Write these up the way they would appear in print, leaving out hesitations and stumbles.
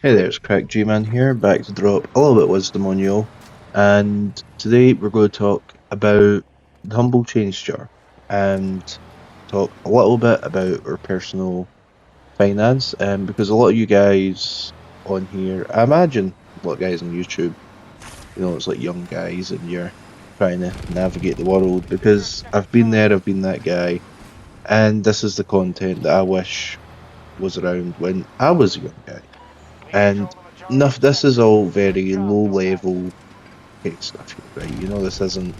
Hey there, it's Crack G-Man here, back to drop a little bit of wisdom on you all. And today we're going to talk about the Humble Change Jar and talk a little bit about our personal finance. Because a lot of you guys on here, I imagine a lot of guys on YouTube, it's like young guys and you're trying to navigate the world. Because I've been there, I've been that guy, and this is the content that I wish was around when I was a young guy. And enough, this is all very low level tech stuff here, right? This isn't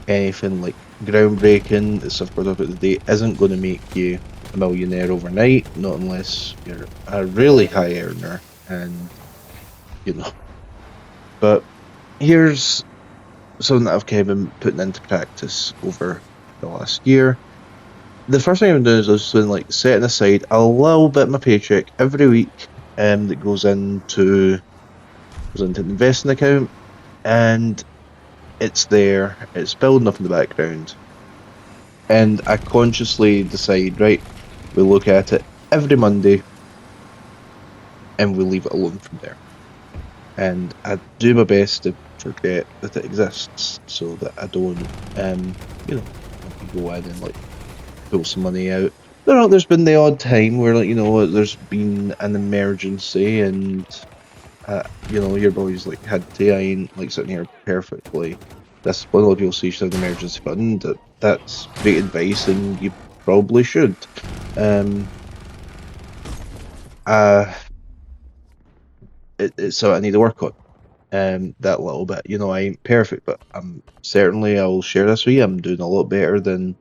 anything like groundbreaking. The stuff we're talking about today isn't going to make you a millionaire overnight, not unless you're a really high earner, and you know. But here's something that I've kind of been putting into practice over the last year. The first thing I'm doing is just like setting aside a little bit of my paycheck every week that goes into an investing account, and it's there, it's building up in the background, and I consciously decide, right, we look at it every Monday and we leave it alone from there. And I do my best to forget that it exists so that I don't go in and like pull some money out. There's been the odd time where there's been an emergency and your boys like had to. I ain't like sitting here perfectly disciplined. A lot of people say you should have an emergency fund. That's great advice, and you probably should. It's something I need to work on. That little bit. I ain't perfect, but I will share this with you. I'm doing a lot better than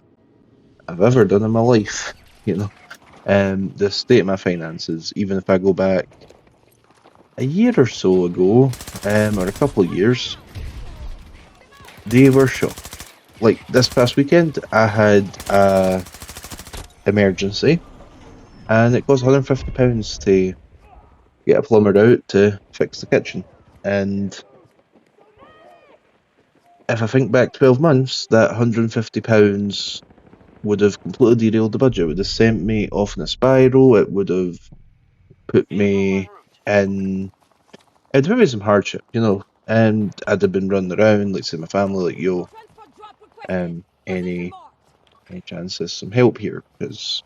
I've ever done in my life. The state of my finances, even if I go back a year or so ago, or a couple of years, they were shot. Like this past weekend, I had a emergency, and it cost £150 to get a plumber out to fix the kitchen. And if I think back 12 months, that £150 would have completely derailed the budget. It would have sent me off in a spiral. It would have put me in. It'd put me in some hardship, and I'd have been running around, like, say, my family, like, yo, any chance there's some help here, because,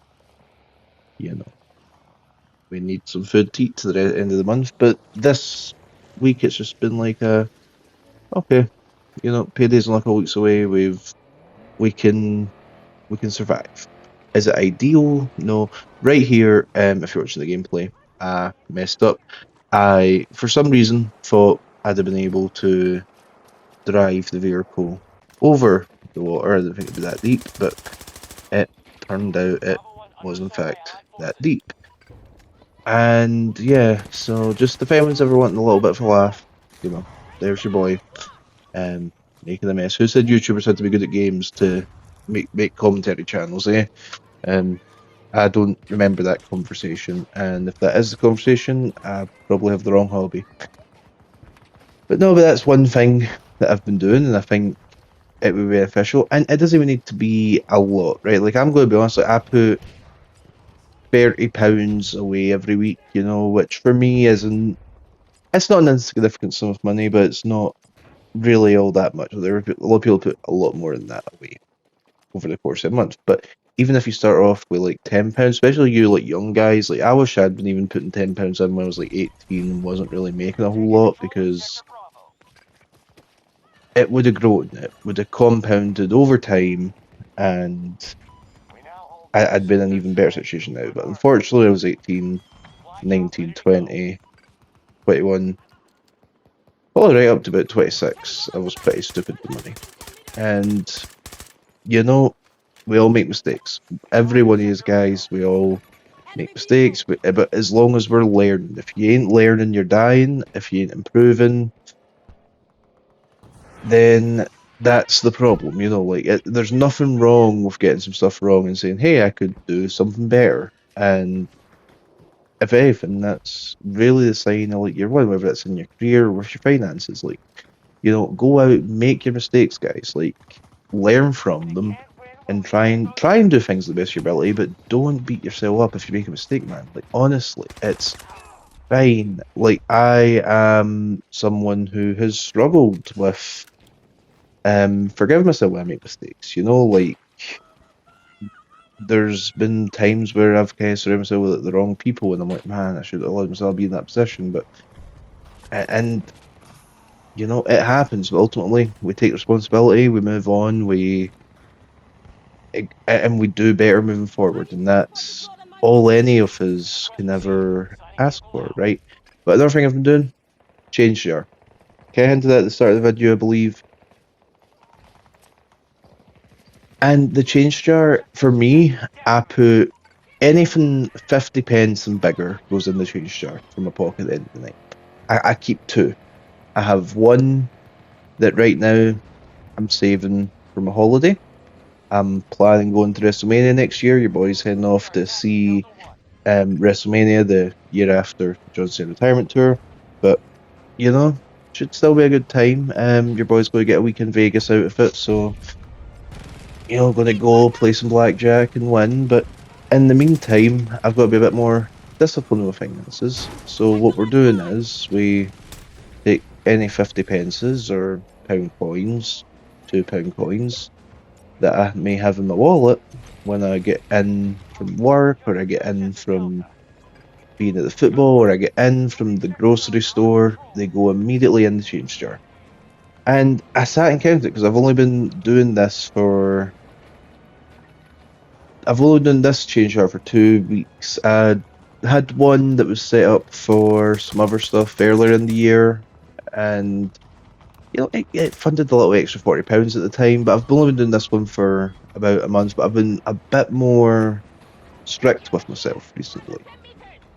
we need some food to eat to the end of the month. But this week, it's just been like, okay, payday's only a couple weeks away, we can survive. Is it ideal? No. Right here, if you're watching the gameplay, I messed up. I, for some reason, thought I'd have been able to drive the vehicle over the water. I didn't think it'd be that deep, but it turned out it was in fact that deep. And yeah, so just if anyone's ever wanting a little bit of a laugh, there's your boy, making a mess. Who said YouTubers had to be good at games to make commentary channels, eh? I don't remember that conversation, and if that is the conversation, I probably have the wrong hobby. But no, but that's one thing that I've been doing, and I think it would be beneficial. And it doesn't even need to be a lot, right? Like, I'm going to be honest, like, I put £30 away every week, which for me isn't. It's not an insignificant sum of money, but it's not really all that much. A lot of people put a lot more than that away over the course of a month. But even if you start off with like £10, especially you like young guys, like I wish I'd been even putting £10 in when I was like 18 and wasn't really making a whole lot, because it would have grown, it would have compounded over time, and I'd been in an even better situation now. But unfortunately, I was 18, 19, 20, 21, all right up to about 26. I was pretty stupid with money. And, we all make mistakes. Every one of these guys, we all make mistakes. But as long as we're learning, if you ain't learning, you're dying. If you ain't improving, then that's the problem. There's nothing wrong with getting some stuff wrong and saying, hey, I could do something better. And if anything, that's really the sign of like your one, whether it's in your career or with your finances. Like, go out, make your mistakes, guys. Like, learn from them and try and do things to the best of your ability, but don't beat yourself up if you make a mistake, man. Like, honestly, it's fine. Like I am someone who has struggled with forgiving myself when I make mistakes. Like there's been times where I've kind of surrounded myself with the wrong people, and I'm like, man, I should have allowed myself to be in that position. But and it happens. But ultimately, we take responsibility, we move on, and we do better moving forward, and that's all any of us can ever ask for, right? But another thing I've been doing, change jar. Okay, I hinted at the start of the video, I believe. And the change jar, for me, I put anything 50 pence and bigger goes in the change jar from my pocket at the end of the night. I keep two. I have one that right now I'm saving for my holiday. I'm planning going to WrestleMania next year. Your boy's heading off to see WrestleMania the year after John Cena retirement tour. But, should still be a good time. Your boy's going to get a week in Vegas out of it, so going to go play some blackjack and win. But in the meantime, I've got to be a bit more disciplined with finances. So what we're doing is we take any 50 pences or pound coins, £2 coins that I may have in my wallet when I get in from work, or I get in from being at the football, or I get in from the grocery store. They go immediately in the change jar. And I sat and counted because I've only done this change jar for 2 weeks. I had one that was set up for some other stuff earlier in the year, and it funded a little extra £40 at the time. But I've only been doing this one for about a month. But I've been a bit more strict with myself recently,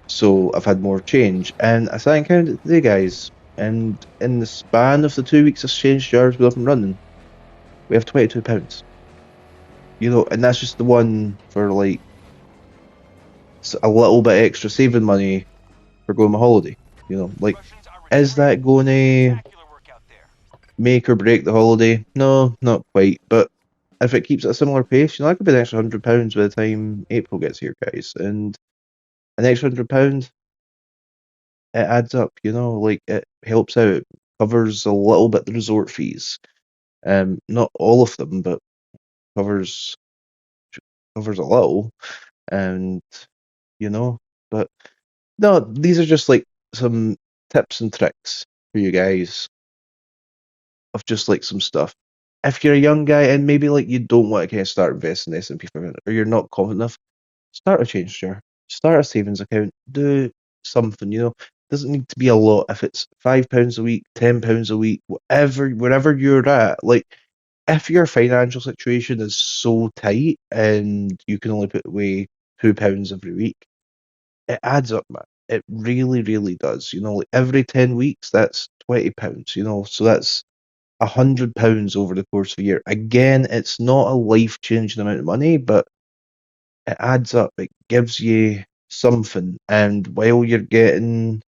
so I've had more change. And I sat and counted today, guys. And in the span of the 2 weeks of change jars we've been running, we have £22. And that's just the one for like a little bit extra saving money for going on holiday. Like, is that going to make or break the holiday? No, not quite. But if it keeps at a similar pace, that could be an extra £100 by the time April gets here, guys. And an extra £100, it adds up. Like it helps out, covers a little bit the resort fees. Not all of them, but covers covers a little. And you know, but no, these are just like some tips and tricks for you guys of just like some stuff. If you're a young guy and maybe like you don't want to kind of start investing in S&P 500, or you're not confident enough, start a change jar, start a savings account, do something. Doesn't need to be a lot. If it's £5 a week, £10 a week, wherever you're at, like if your financial situation is so tight and you can only put away £2 every week, it adds up, man. It really, really does. Like every 10 weeks, that's £20. So that's £100 over the course of a year. Again, it's not a life changing amount of money, but it adds up. It gives you something, and while you're getting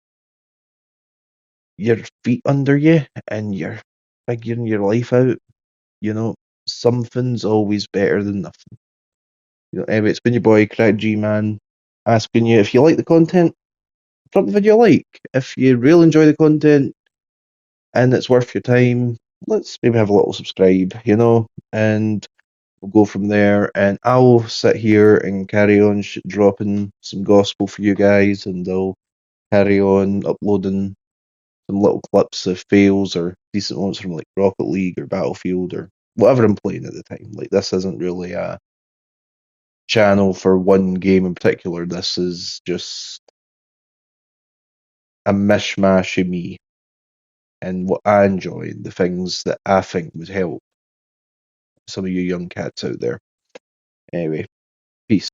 your feet under you and you're figuring your life out, you know, something's always better than nothing. Anyway, it's been your boy Crack G Man, asking you if you like the content, drop the video a like. If you really enjoy the content and it's worth your time, let's maybe have a little subscribe, and we'll go from there. And I'll sit here and carry on dropping some gospel for you guys, and I'll carry on uploading some little clips of fails or decent ones from like Rocket League or Battlefield or whatever I'm playing at the time. Like, this isn't really a channel for one game in particular. This is just a mishmash of me and what I enjoy, the things that I think would help some of you young cats out there. Anyway, peace.